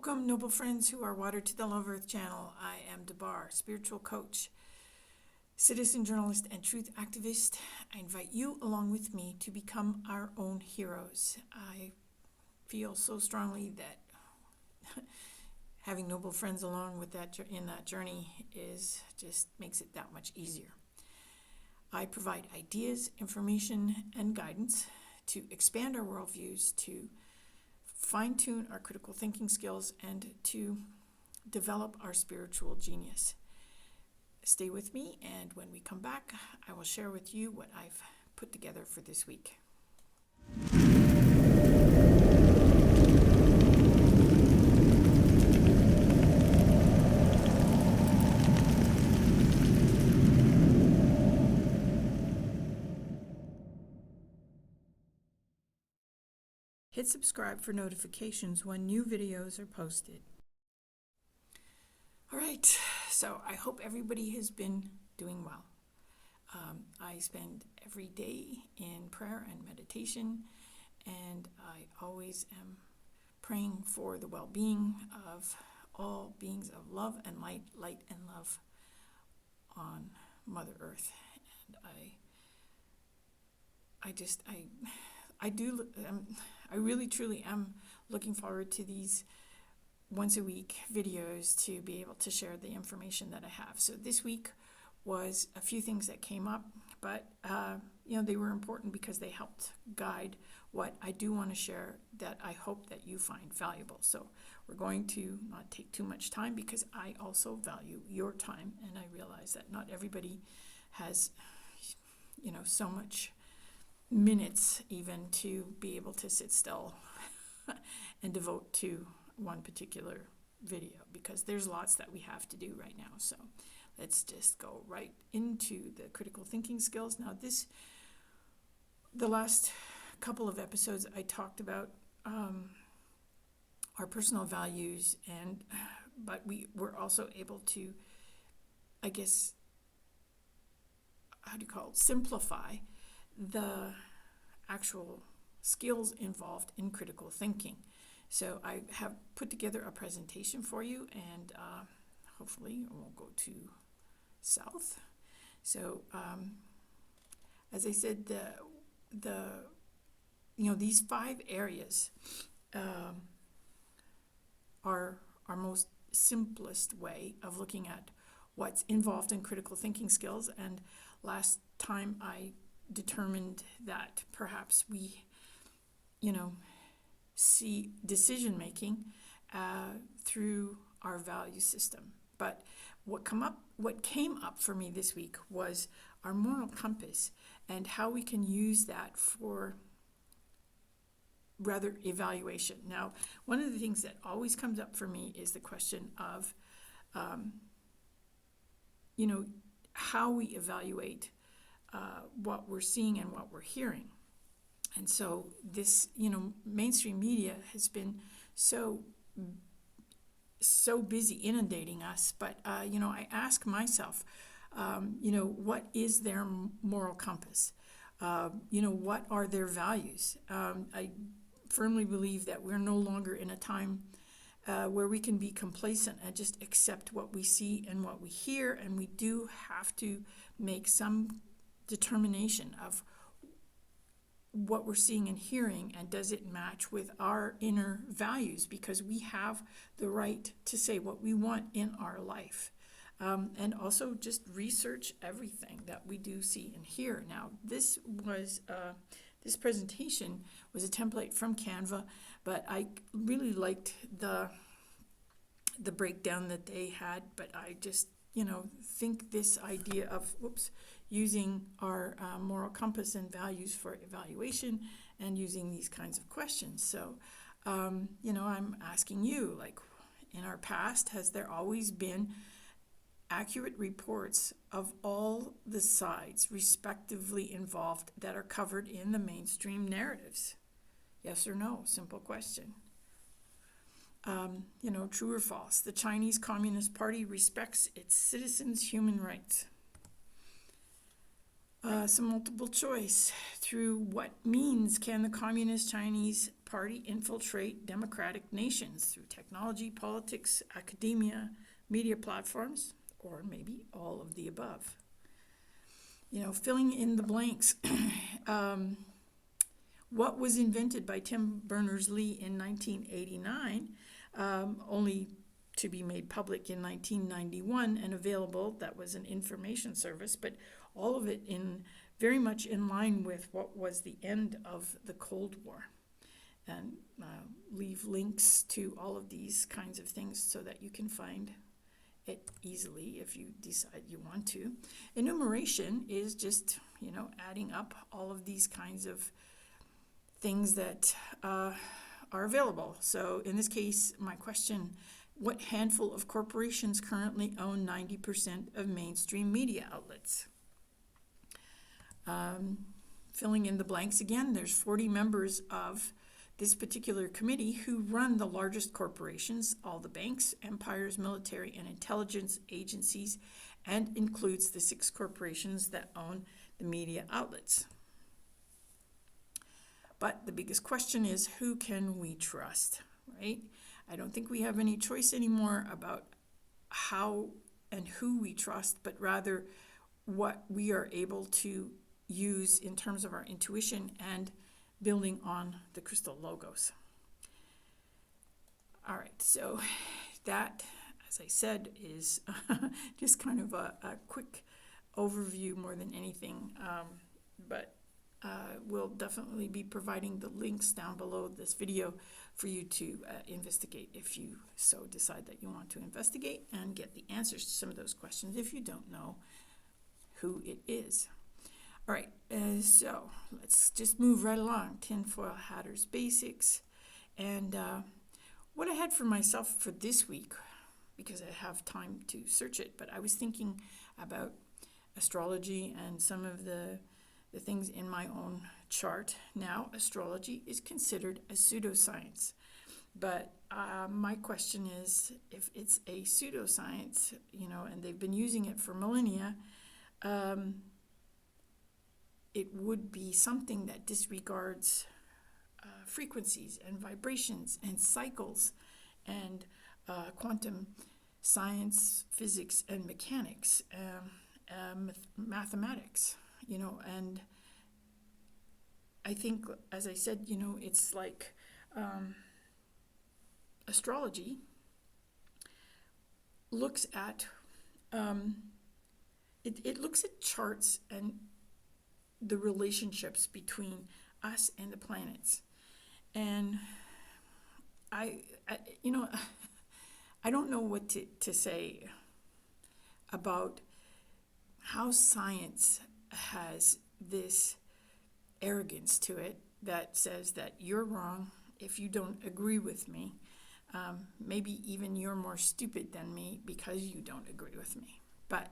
Welcome, noble friends who are watered to the Love Earth channel. I am Debar, spiritual coach, citizen journalist, and truth activist. I invite you along with me to become our own heroes. I feel so strongly that having noble friends along with that in that journey is just makes it that much easier. I provide ideas, information, and guidance to expand our worldviews, to fine-tune our critical thinking skills, and to develop our spiritual genius. Stay with me, and when we come back, I will share with you what I've put together for this week. Hit subscribe for notifications when new videos are posted. All right, so I hope everybody has been doing well. I spend every day in prayer and meditation, and I always am praying for the well-being of all beings of love and light and love on Mother Earth. And I really truly am looking forward to these once a week videos to be able to share the information that I have. So this week was a few things that came up, but they were important because they helped guide what I do want to share that I hope that you find valuable. So we're going to not take too much time because I also value your time, and I realize that not everybody has so much minutes even to be able to sit still and devote to one particular video, because there's lots that we have to do right now. So let's just go right into the critical thinking skills. Now the last couple of episodes I talked about our personal values, but we were also able to, simplify the actual skills involved in critical thinking. So I have put together a presentation for you, and hopefully we'll go to south. So as I said, these 5 areas are our most simplest way of looking at what's involved in critical thinking skills. And last time I determined that perhaps we, see decision making through our value system. But what came up for me this week was our moral compass and how we can use that for rather evaluation. Now, one of the things that always comes up for me is the question of, how we evaluate what we're seeing and what we're hearing. And so this, mainstream media has been so busy inundating us. But, I ask myself, what is their moral compass? What are their values? I firmly believe that we're no longer in a time where we can be complacent and just accept what we see and what we hear. And we do have to make some determination of what we're seeing and hearing, and does it match with our inner values, because we have the right to say what we want in our life, and also just research everything that we do see and hear. Now, this presentation was a template from Canva, but I really liked the breakdown that they had. But I just think this idea of using our moral compass and values for evaluation and using these kinds of questions. So, I'm asking you, in our past, has there always been accurate reports of all the sides respectively involved that are covered in the mainstream narratives? Yes or no? Simple question. True or false? The Chinese Communist Party respects its citizens' human rights. Some multiple choice. Through what means can the Communist Chinese Party infiltrate democratic nations? Through technology, politics, academia, media platforms, or maybe all of the above. Filling in the blanks. What was invented by Tim Berners-Lee in 1989, only to be made public in 1991 and available? That was an information service, but all of it very much in line with what was the end of the Cold War. And leave links to all of these kinds of things so that you can find it easily if you decide you want to. Enumeration is just, adding up all of these kinds of things that are available. So in this case, my question, what handful of corporations currently own 90% of mainstream media outlets? Filling in the blanks again, there's 40 members of this particular committee who run the largest corporations, all the banks, empires, military, and intelligence agencies, and includes the 6 corporations that own the media outlets. But the biggest question is, who can we trust, right? I don't think we have any choice anymore about how and who we trust, but rather what we are able to use in terms of our intuition and building on the crystal logos. All right, so that, as I said, is just kind of a quick overview more than anything, but we'll definitely be providing the links down below this video for you to investigate if you so decide that you want to investigate and get the answers to some of those questions if you don't know who it is. All right, so let's just move right along. Tinfoil Hatter's Basics. And what I had for myself for this week, because I have time to search it, but I was thinking about astrology and some of the things in my own chart. Now, astrology is considered a pseudoscience. But my question is, if it's a pseudoscience, and they've been using it for millennia, it would be something that disregards frequencies and vibrations and cycles and quantum science, physics, and mechanics, mathematics, and I think, as I said, it's like astrology looks at, it looks at charts and the relationships between us and the planets. And I don't know what to say about how science has this arrogance to it that says that you're wrong if you don't agree with me. Maybe even you're more stupid than me because you don't agree with me. But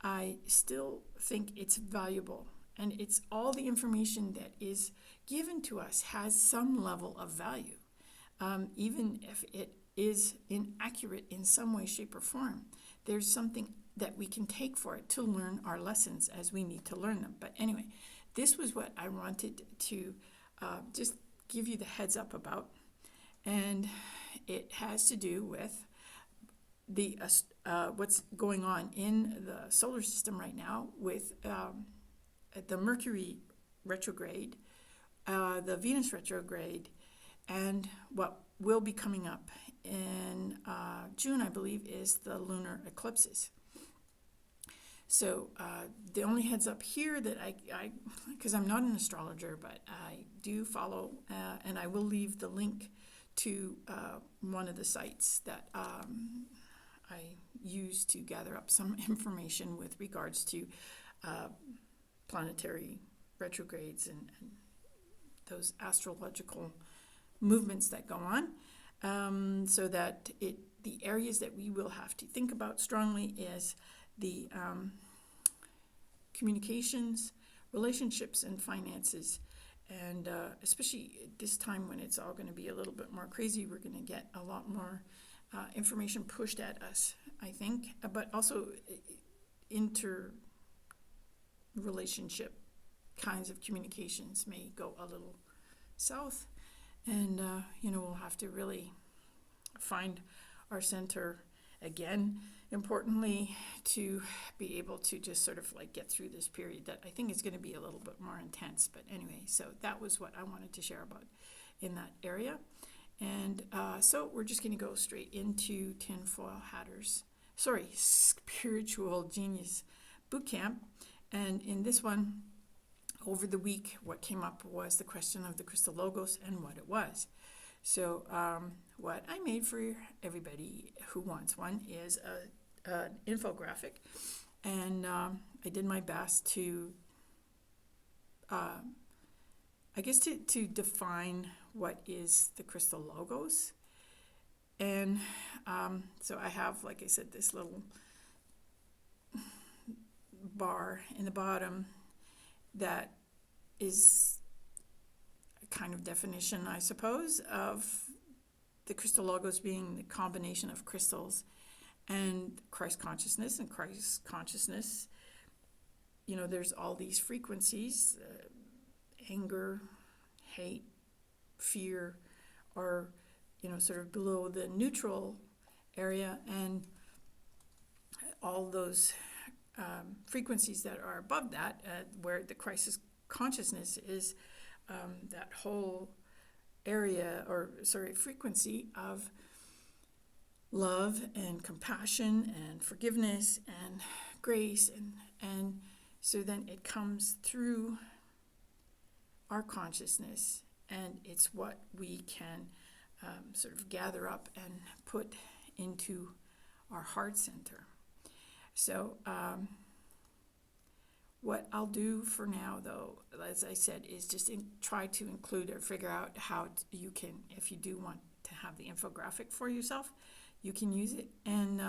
I still think it's valuable. And it's all the information that is given to us has some level of value, even if it is inaccurate in some way, shape, or form. There's something that we can take for it to learn our lessons as we need to learn them. But anyway, this was what I wanted to just give you the heads up about. And it has to do with the what's going on in the solar system right now with the Mercury retrograde, the Venus retrograde, and what will be coming up in June, I believe, is the lunar eclipses. So the only heads up here that I because I'm not an astrologer, but I do follow, and I will leave the link to one of the sites that I use to gather up some information with regards to planetary retrogrades and those astrological movements that go on, so that the areas that we will have to think about strongly is the communications, relationships, and finances. And especially at this time when it's all going to be a little bit more crazy, we're going to get a lot more information pushed at us, I think, but also relationship kinds of communications may go a little south. And, we'll have to really find our center again, importantly, to be able to just sort of like get through this period that I think is going to be a little bit more intense. But anyway, so that was what I wanted to share about in that area. And so we're just going to go straight into Tinfoil Hatters, Spiritual Genius Bootcamp. And in this one, over the week, what came up was the question of the crystal logos and what it was. So what I made for everybody who wants one is an infographic. And I did my best to, to define what is the crystal logos. And so I have, like I said, this little bar in the bottom that is a kind of definition, I suppose, of the crystal logos being the combination of crystals and Christ consciousness. And Christ consciousness, there's all these frequencies, anger, hate, fear, are, sort of below the neutral area, and all those frequencies that are above that, where the Christ consciousness is, that whole area, frequency of love and compassion and forgiveness and grace, and so then it comes through our consciousness, and it's what we can sort of gather up and put into our heart center. So what I'll do for now, though, as I said, is just try to include or figure out how you can, if you do want to have the infographic for yourself, you can use it and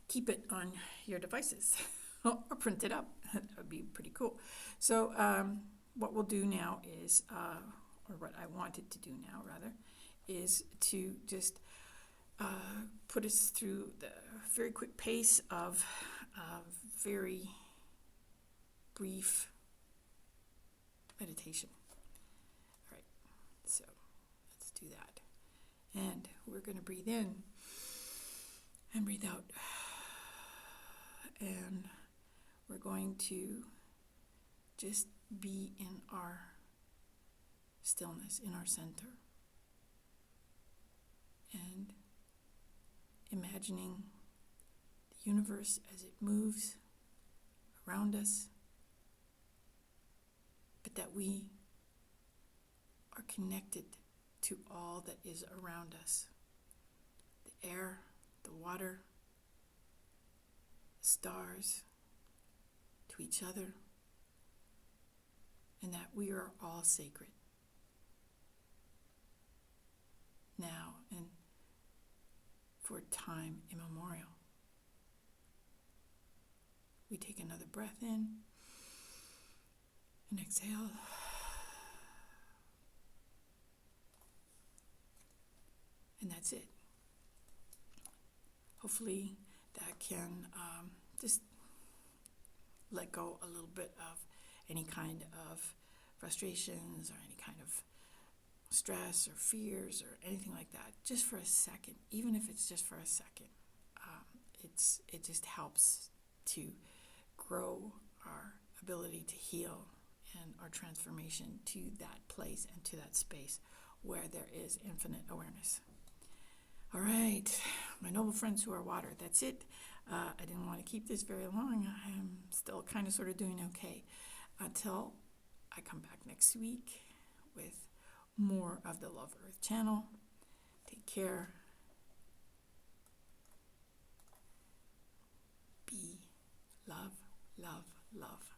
keep it on your devices or print it up. That would be pretty cool. So what we'll do now is, or what I wanted to do now, rather, is to just put us through the very quick pace of very brief meditation. All right, so let's do that. And we're going to breathe in and breathe out. And we're going to just be in our stillness, in our center. And imagining the universe as it moves around us, but that we are connected to all that is around us. The air, the water, the stars, to each other, and that we are all sacred. Now and for time immemorial. We take another breath in and exhale. And that's it. Hopefully that can just let go a little bit of any kind of frustrations or any kind of stress or fears or anything like that, just for a second, even if it's just for a second. It just helps to grow our ability to heal and our transformation to that place and to that space where there is infinite awareness. All right, my noble friends who are water, that's it. I didn't want to keep this very long. I am still kind of sort of doing okay until I come back next week with more of the Love Earth channel. Take care. Be love, love, love.